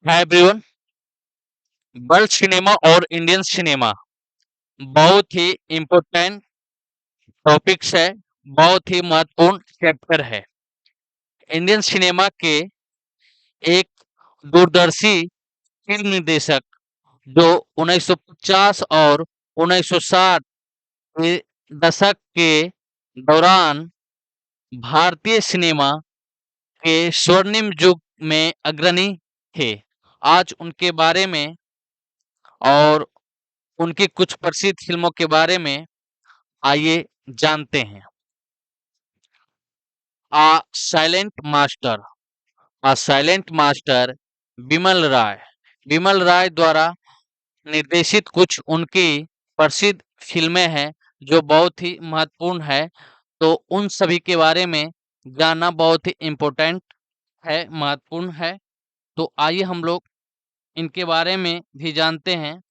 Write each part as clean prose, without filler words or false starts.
Hi everyone. World cinema और Indian cinema बहुत ही important topics है। बहुत ही महत्वपूर्ण चैप्टर है। इंडियन सिनेमा के एक दूरदर्शी फिल्म निर्देशक जो 1950 और 1960 के दशक के दौरान भारतीय सिनेमा के स्वर्णिम युग में अग्रणी थे। आज उनके बारे में और उनकी कुछ प्रसिद्ध फिल्मों के बारे में आइए जानते हैं। आ साइलेंट मास्टर। आ साइलेंट मास्टर बिमल राय। बिमल राय द्वारा निर्देशित कुछ उनकी प्रसिद्ध फिल्में हैं जो बहुत ही महत्वपूर्ण है। तो उन सभी के बारे में जानना बहुत ही इम्पोर्टेंट है, महत्वपूर्ण है। तो आइए हम लोग इनके बारे में भी जानते हैं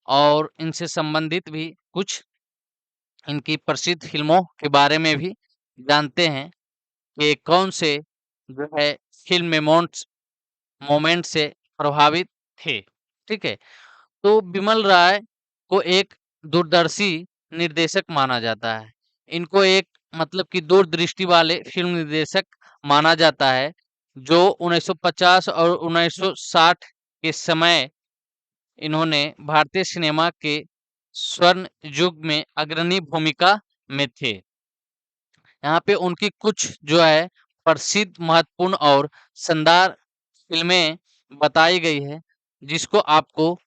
और इनसे संबंधित भी कुछ इनकी प्रसिद्ध फिल्मों के बारे में भी जानते हैं कि कौन से जो है फिल्म मोमेंट से प्रभावित थे। ठीक है। तो बिमल राय को एक दूरदर्शी निर्देशक माना जाता है। इनको एक मतलब कि दूरदृष्टि वाले फिल्म निर्देशक माना जाता है जो 1950 और 1960 के समय इन्होंने भारतीय सिनेमा के स्वर्ण युग में अग्रणी भूमिका में थे। यहाँ पे उनकी कुछ जो है प्रसिद्ध, महत्वपूर्ण और शानदार फिल्में बताई गई है जिसको आपको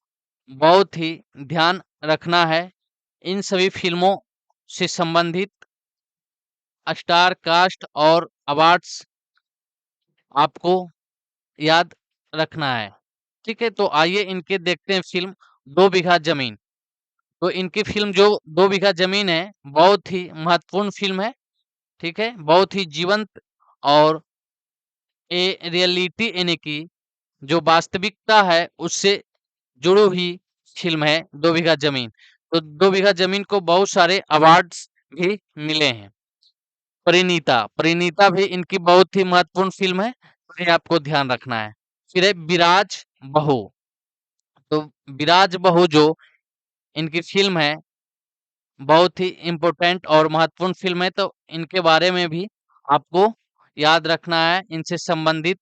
बहुत ही ध्यान रखना है। इन सभी फिल्मों से संबंधित स्टार कास्ट और अवार्ड्स आपको याद रखना है। ठीक है। तो आइए इनके देखते हैं फिल्म दो बीघा जमीन। तो इनकी फिल्म जो दो बीघा जमीन है बहुत ही महत्वपूर्ण फिल्म है। ठीक है। बहुत ही जीवंत और रियलिटी यानी कि जो वास्तविकता है उससे जुड़ी हुई फिल्म है दो बीघा जमीन। तो दो बीघा जमीन को बहुत सारे अवार्ड्स भी मिले हैं। परिणीता। परिणीता भी इनकी बहुत ही महत्वपूर्ण फिल्म है, तो ये आपको ध्यान रखना है। फिर है विराज बहू। तो विराज बहू जो इनकी फिल्म है बहुत ही इम्पोर्टेंट और महत्वपूर्ण फिल्म है। तो इनके बारे में भी आपको याद रखना है। इनसे संबंधित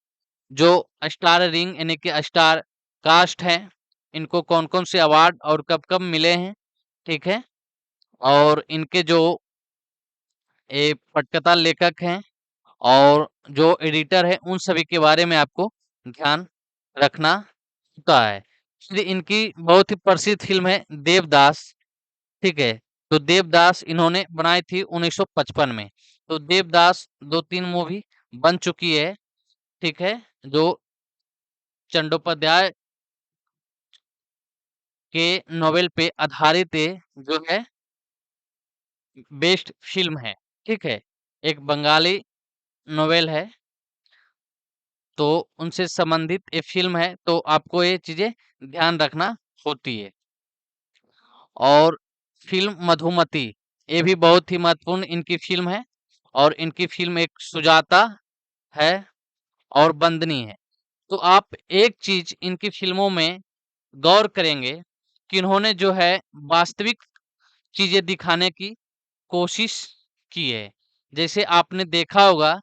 जो स्टार रिंग यानी कि स्टार कास्ट है, इनको कौन कौन से अवार्ड और कब कब मिले हैं। ठीक है। और इनके जो पटकथा लेखक हैं और जो एडिटर है उन सभी के बारे में आपको ध्यान रखना होता है। इसलिए इनकी बहुत ही प्रसिद्ध फिल्म है देवदास। ठीक है। तो देवदास इन्होंने बनाई थी 1955 में। तो देवदास दो तीन मूवी बन चुकी है। ठीक है। जो चट्टोपाध्याय के नोवेल पे आधारित जो है बेस्ट फिल्म है। ठीक है। एक बंगाली नोवेल है, तो उनसे संबंधित ये फिल्म है। तो आपको ये चीजें ध्यान रखना होती है। और फिल्म मधुमती, ये भी बहुत ही महत्वपूर्ण इनकी फिल्म है। और इनकी फिल्म एक सुजाता है और बंदनी है। तो आप एक चीज इनकी फिल्मों में गौर करेंगे कि इन्होंने जो है वास्तविक चीजें दिखाने की कोशिश की है। जैसे आपने देखा होगा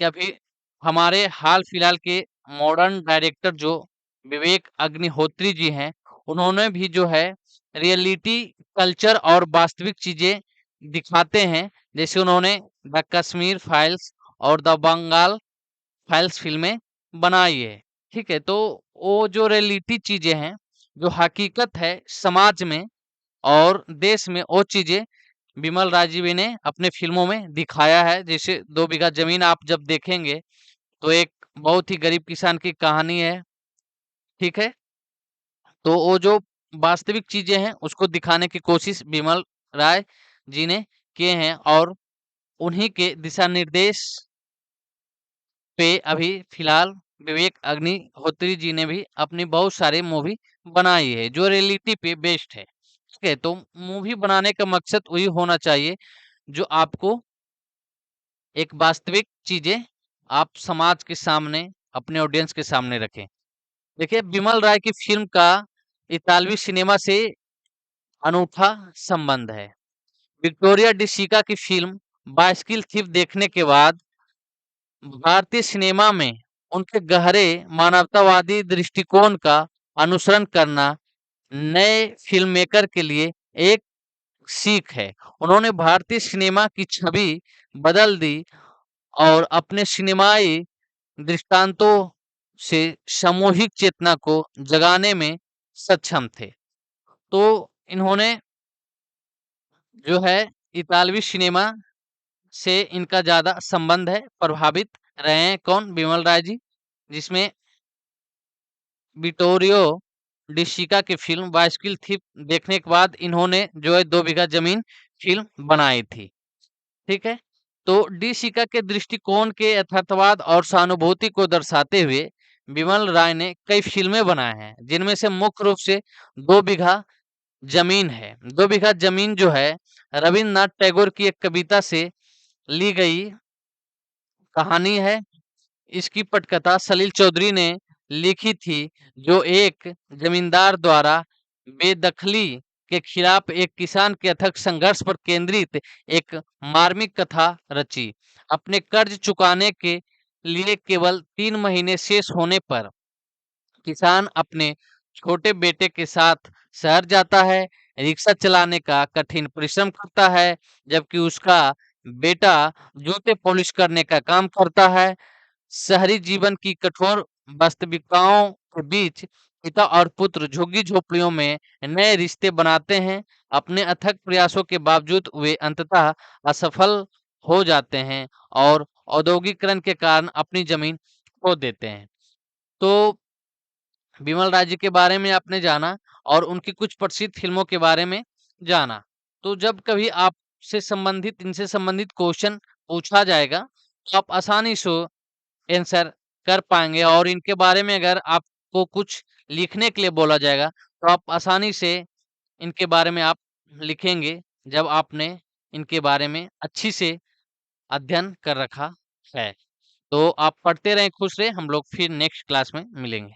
कि अभी हमारे हाल फिलहाल के मॉडर्न डायरेक्टर जो विवेक अग्निहोत्री जी हैं, उन्होंने भी जो है रियलिटी, कल्चर और वास्तविक चीजें दिखाते हैं। जैसे उन्होंने द कश्मीर फाइल्स और द बंगाल फाइल्स फिल्में बनाई है। ठीक है। तो वो जो रियलिटी चीजें हैं, जो हकीकत है समाज में और देश में, वो चीजें बिमल राजीव ने अपने फिल्मों में दिखाया है। जैसे दो बीघा जमीन आप जब देखेंगे तो एक बहुत ही गरीब किसान की कहानी है। ठीक है। तो वो जो वास्तविक चीजें हैं उसको दिखाने की कोशिश बिमल राय जी ने किए हैं। और उन्हीं के दिशा निर्देश पे अभी फिलहाल विवेक अग्निहोत्री जी ने भी अपनी बहुत सारी मूवी बनाई है जो रियलिटी पे बेस्ड है। ठीक है। तो मूवी बनाने का मकसद वही होना चाहिए जो आपको एक वास्तविक चीजें आप समाज के सामने, अपने ऑडियंस के सामने रखें। देखिए, बिमल राय की फ़िल्म का इतालवी सिनेमा से अनूठा संबंध है। विक्टोरिया डी सिका की फ़िल्म बाइसिकल थीफ देखने के बाद भारतीय सिनेमा में उनके गहरे मानवतावादी दृष्टिकोण का अनुसरण करना नए फ़िल्ममेकर के लिए एक सीख है। उन्होंने भारतीय सिनेमा की छवि बदल दी और अपने सिनेमाई दृष्टांतों से सामूहिक चेतना को जगाने में सक्षम थे। तो इन्होंने जो है इतालवी सिनेमा से इनका ज़्यादा संबंध है, प्रभावित रहे हैं कौन? बिमल राय जी, जिसमें विटोरियो डी सिका की फ़िल्म बाइसिकल थीफ देखने के बाद इन्होंने जो है 2 बीघा ज़मीन फ़िल्म बनाई थी। ठीक है? तो डी सिका के दृष्टिकोण के यथार्थवाद और सहानुभूति को दर्शाते हुए बिमल राय ने कई फ़िल्में बनाए हैं, जिनमें से मुख्य रूप से 2 बीघा ज़मीन है। 2 बीघा ज़मीन जो है रवींद्रनाथ टैगोर की एक कविता से ली गई कहानी है। इसकी पटकथा सलील चौधरी ने लिखी थी, जो एक जमींदार द्वारा बेदखली के खिलाफ एक किसान के अथक संघर्ष पर केंद्रित एक मार्मिक कथा रची। अपने कर्ज चुकाने के लिए केवल 3 महीने शेष होने पर किसान अपने छोटे बेटे के साथ शहर जाता है, रिक्शा चलाने का कठिन परिश्रम करता है, जबकि उसका बेटा जूते पॉलिश करने का काम करता है। शहरी जीवन की कठोर वास्तविकताओं के बीच पिता और पुत्र झुग्गी झोपड़ियों में नए रिश्ते बनाते हैं। अपने अथक प्रयासों के बावजूद वे अंततः असफल हो जाते हैं और औद्योगिकरण के कारण अपनी जमीन खो देते हैं। तो बिमल राय जी के बारे में आपने जाना और उनकी कुछ प्रसिद्ध फिल्मों के बारे में जाना। तो जब कभी आपसे संबंधित इनसे संबंधित क्वेश्चन पूछा जाएगा, तो आप आसानी से आंसर कर पाएंगे और इनके बारे में अगर आपको कुछ लिखने के लिए बोला जाएगा, तो आप आसानी से इनके बारे में आप लिखेंगे, जब आपने इनके बारे में अच्छी से अध्ययन कर रखा है। तो आप पढ़ते रहें, खुश रहें, हम लोग फिर नेक्स्ट क्लास में मिलेंगे।